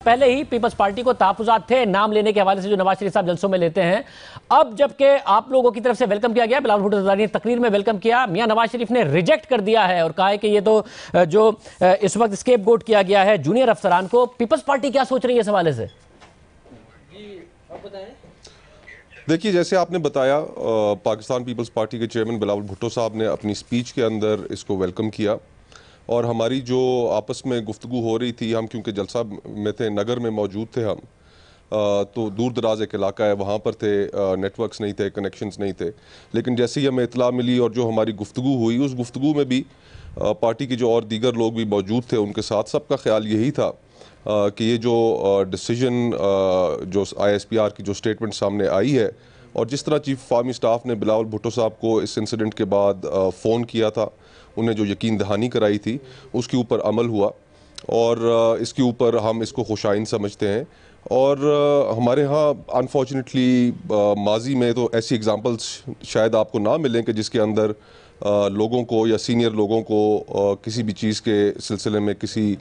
پہلے ہی Peoples party کو تحفظات تھے نام لینے کے حوالے سے جو نواز شریف صاحب جلسوں میں لیتے ہیں. اب جبکہ آپ لوگوں کی طرف سے ویلکم کیا گیا, بلاول بھٹو زرداری نے تقریر میں ویلکم کیا, میاں نواز شریف نے ریجیکٹ کر دیا ہے اور کہا ہے کہ یہ تو جو اس وقت اسکیپ گوٹ کیا گیا ہے جونیئر افسران کو. پیپلز پارٹی کیا سوچ رہی ہے اس حوالے سے؟ دیکھیے, جیسے آپ نے بتایا, پاکستان پیپلز پارٹی کے چیئرمین بلاول بھٹو صاحب نے اپنی سپیچ کے اندر اس کو ویلکم کیا, اور ہماری جو آپس میں گفتگو ہو رہی تھی, ہم کیونکہ جلسہ میں تھے, نگر میں موجود تھے ہم, تو دور دراز ایک علاقہ ہے, وہاں پر تھے, نیٹ ورکس نہیں تھے, کنیکشنز نہیں تھے. لیکن جیسے ہی ہمیں اطلاع ملی اور جو ہماری گفتگو ہوئی, اس گفتگو میں بھی پارٹی کے جو اور دیگر لوگ بھی موجود تھے, ان کے ساتھ سب کا خیال یہی تھا کہ یہ جو ڈیسیجن جو آئی ایس پی آر کی جو اسٹیٹمنٹ سامنے آئی ہے, اور جس طرح چیف آرمی سٹاف نے بلاول بھٹو صاحب کو اس انسیڈنٹ کے بعد فون کیا تھا, انہیں جو یقین دہانی کرائی تھی, اس کے اوپر عمل ہوا, اور اس کے اوپر ہم اس کو خوش آئند سمجھتے ہیں. اور ہمارے ہاں انفارچونیٹلی ماضی میں تو ایسی ایگزامپلس شاید آپ کو نہ ملیں کہ جس کے اندر لوگوں کو یا سینئر لوگوں کو کسی بھی چیز کے سلسلے میں کسی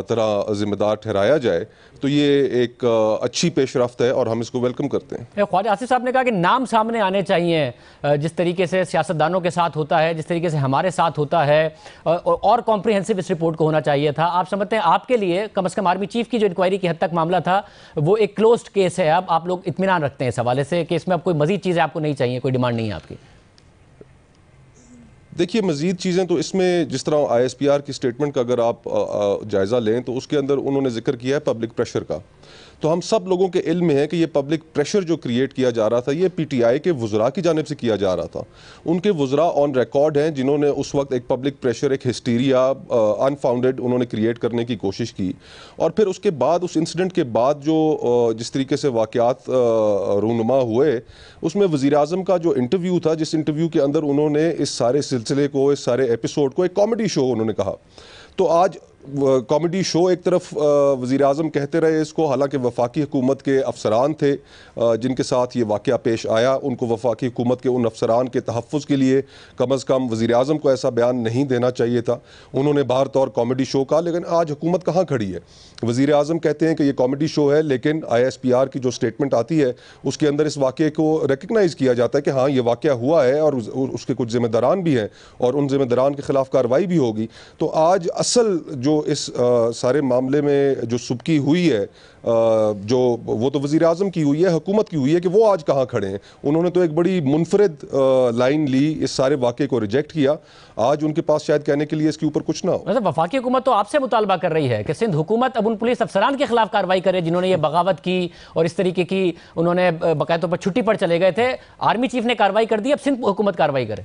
طرح ذمہ دار ٹھہرایا جائے. تو یہ ایک اچھی پیش رفت ہے اور ہم اس کو ویلکم کرتے ہیں. خواجہ آصف صاحب نے کہا کہ نام سامنے آنے چاہیے, جس طریقے سے سیاستدانوں کے ساتھ ہوتا ہے, جس طریقے سے ہمارے ساتھ ہوتا ہے, اور کمپریہنسو اس رپورٹ کو ہونا چاہیے تھا. آپ سمجھتے ہیں آپ کے لیے کم از کم آرمی چیف کی جو انکوائری کی حد تک معاملہ تھا وہ ایک کلوزڈ کیس ہے, اب آپ لوگ اطمینان رکھتے ہیں اس حوالے سے کہ اس میں اب کوئی مزید چیزیں آپ کو نہیں چاہیے, کوئی ڈیمانڈ نہیں ہے آپ کی؟ دیکھیے, مزید چیزیں تو اس میں, جس طرح آئی ایس پی آر کی سٹیٹمنٹ کا اگر آپ جائزہ لیں تو اس کے اندر انہوں نے ذکر کیا ہے پبلک پریشر کا. تو ہم سب لوگوں کے علم میں ہے کہ یہ پبلک پریشر جو کریٹ کیا جا رہا تھا, یہ پی ٹی آئی کے وزراء کی جانب سے کیا جا رہا تھا. ان کے وزراء آن ریکارڈ ہیں جنہوں نے اس وقت ایک پبلک پریشر, ایک ہسٹیریا انفاؤنڈیڈ انہوں نے کریٹ کرنے کی کوشش کی. اور پھر اس کے بعد, اس انسیڈنٹ کے بعد جو جس طریقے سے واقعات رونما ہوئے, اس میں وزیر اعظم کا جو انٹرویو تھا, جس انٹرویو کے اندر انہوں نے اس سارے سلسلے کو, اس سارے ایپیسوڈ کو ایک کامیڈی شو انہوں نے کہا. تو آج کامیڈی شو ایک طرف وزیر اعظم کہتے رہے اس کو, حالانکہ وفاقی حکومت کے افسران تھے جن کے ساتھ یہ واقعہ پیش آیا, ان کو وفاقی حکومت کے ان افسران کے تحفظ کے لیے کم از کم وزیر اعظم کو ایسا بیان نہیں دینا چاہیے تھا. انہوں نے باہر طور کامیڈی شو کہا, لیکن آج حکومت کہاں کھڑی ہے؟ وزیر اعظم کہتے ہیں کہ یہ کامیڈی شو ہے, لیکن آئی ایس پی آر کی جو سٹیٹمنٹ آتی ہے اس کے اندر اس واقعے کو ریکگنائز کیا جاتا ہے کہ ہاں یہ واقعہ ہوا ہے اور اس کے کچھ ذمہ داران بھی ہیں اور ان ذمہ داران کے خلاف کارروائی بھی ہوگی. تو آج اصل جو اس سارے معاملے میں جو سبکی ہوئی ہے, جو وہ تو وزیر اعظم کی ہوئی ہے, حکومت کی ہوئی ہے کہ وہ آج کہاں کھڑے ہیں. انہوں نے تو ایک بڑی منفرد لائن لی, اس سارے واقعے کو ریجیکٹ کیا. آج ان کے پاس شاید کہنے کے لیے اس کے اوپر کچھ نہ ہو. وفاقی حکومت تو آپ سے مطالبہ کر رہی ہے کہ سندھ حکومت اب ان پولیس افسران کے خلاف کارروائی کرے جنہوں نے یہ بغاوت کی اور اس طریقے کی, انہوں نے باقاعدہ طور پر چھٹی پر چلے گئے تھے. آرمی چیف نے کارروائی کر دی, اب سندھ حکومت کارروائی کرے.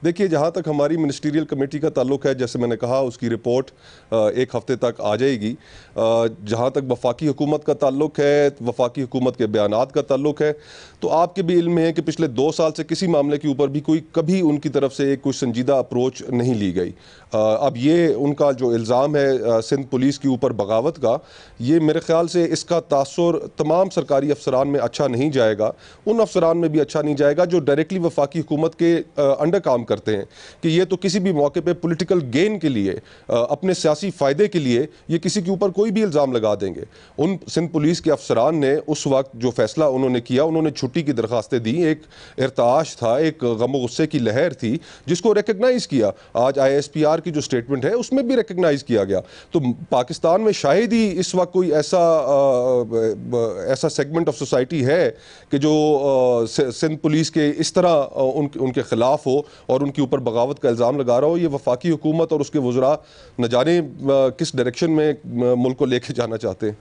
دیکھیے, جہاں تک ہماری منسٹریل کمیٹی کا تعلق ہے, جیسے میں نے کہا, اس کی رپورٹ ایک ہفتے تک آ جائے گی. جہاں تک وفاقی حکومت کا تعلق ہے, وفاقی حکومت کے بیانات کا تعلق ہے, تو آپ کے بھی علم میں ہے کہ پچھلے 2 سال سے کسی معاملے کے اوپر بھی کبھی ان کی طرف سے کوئی سنجیدہ اپروچ نہیں لی گئی. اب یہ ان کا جو الزام ہے سندھ پولیس کے اوپر بغاوت کا, یہ میرے خیال سے اس کا تاثر تمام سرکاری افسران میں اچھا نہیں جائے گا. ان افسران میں بھی اچھا نہیں جائے گا جو ڈائریکٹلی وفاقی حکومت کے انڈر کام کرتے ہیں, کہ یہ تو کسی بھی موقع پہ پولیٹیکل گین کے لیے, اپنے سیاسی فائدے کے لیے یہ کسی کے اوپر کوئی بھی الزام لگا دیں گے. ان سندھ پولیس کے افسران نے اس وقت جو فیصلہ انہوں نے کیا, انہوں نے چھٹی کی درخواستیں دی, ایک ارتعاش تھا, ایک غم و غصے کی لہر تھی جس کو ریکگنائز کیا. آج آئی ایس پی آر کی جو سٹیٹمنٹ ہے اس میں بھی ریکگنائز کیا گیا. تو پاکستان میں شاید ہی اس وقت کوئی ایسا سیگمنٹ آف سوسائٹی ہے کہ جو سندھ پولیس کے اس طرح ان کے خلاف ہو اور ان کے اوپر بغاوت کا الزام لگا رہا ہو. یہ وفاقی حکومت اور اس کے وزراء نہ جانے کس ڈائریکشن میں ملک کو لے کے جانا چاہتے ہیں.